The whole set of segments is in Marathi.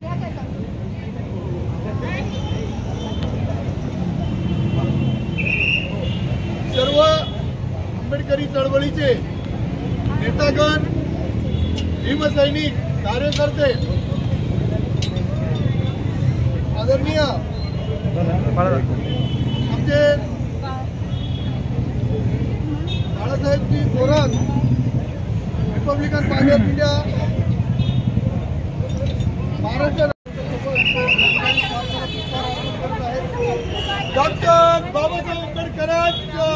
सर्व आंबेडकरी चळवळीचे नेतागण, भीमसैनिक, कार्यकर्ते, आदरणीय आमचे Balasahebji Thorat, Republican Party of India, Maharashtra doctor Babasaheb आंबेडकरांचा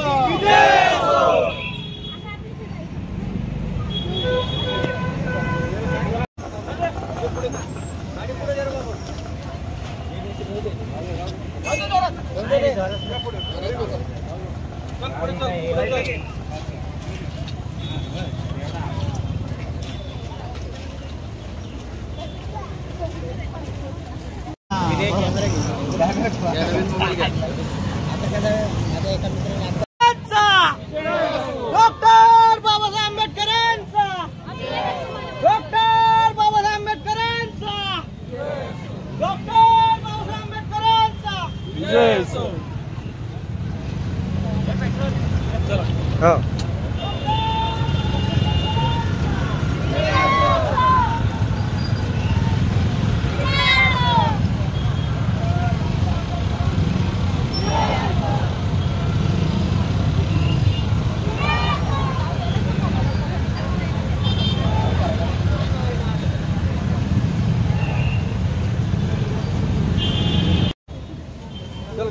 डॉक्टर बाबासाहेब आंबेडकरांचा, डॉक्टर बाबासाहेब आंबेडकरांचा, डॉक्टर बाबासाहेब आंबेडकरांचा जय असो।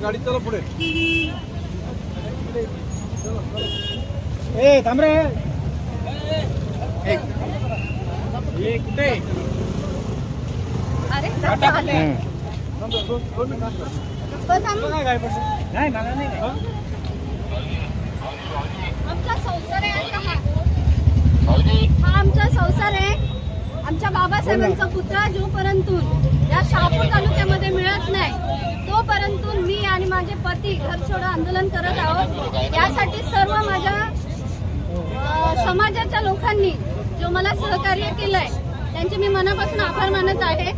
गाडी चला पुढे। ए थांब रे, कुठे? अरे आमचा संसार आहे हा आमचा संसार आहे। आमच्या बाबासाहेबांचा पुतळा जोपर्यंत या शहापूर तालुक्यामध्ये मिळत नाही तोपर्यंत मी आणि माझे पती घर सोडा आंदोलन करत आहोत। यासाठी सर्व माझ्या समाजाच्या लोकांनी जो मला सहकार्य केलंय त्यांचे मी मनापासून आभार मानत आहे।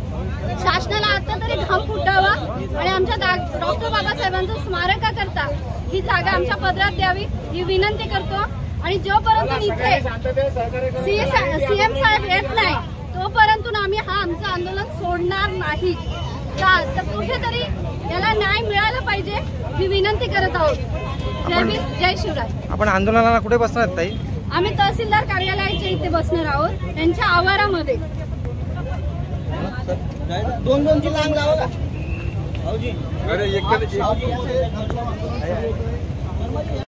शासनाला आता तरी घाम फुटावा आणि आमच्या डॉक्टर बाबासाहेबांचं स्मारकाकरता ही जागा आमच्या पदरात द्यावी ही विनंती करतो। आणि जोपर्यंत इथे सीएम साहेब येत नाही तोपर्यंत आम्ही हा आमचं आंदोलन सोडणार नाही। तर कुठेतरी याला न्याय मिळाला पाहिजे ही विनंती करत आहोत। जय भीम, जय शिवराय। आपण आंदोलनाला कुठे बसणार ताई? आम्ही तहसीलदार कार्यालयाच्या इथे बसणार आहोत, त्यांच्या आवारामध्ये। दोन ची लांब लावा का?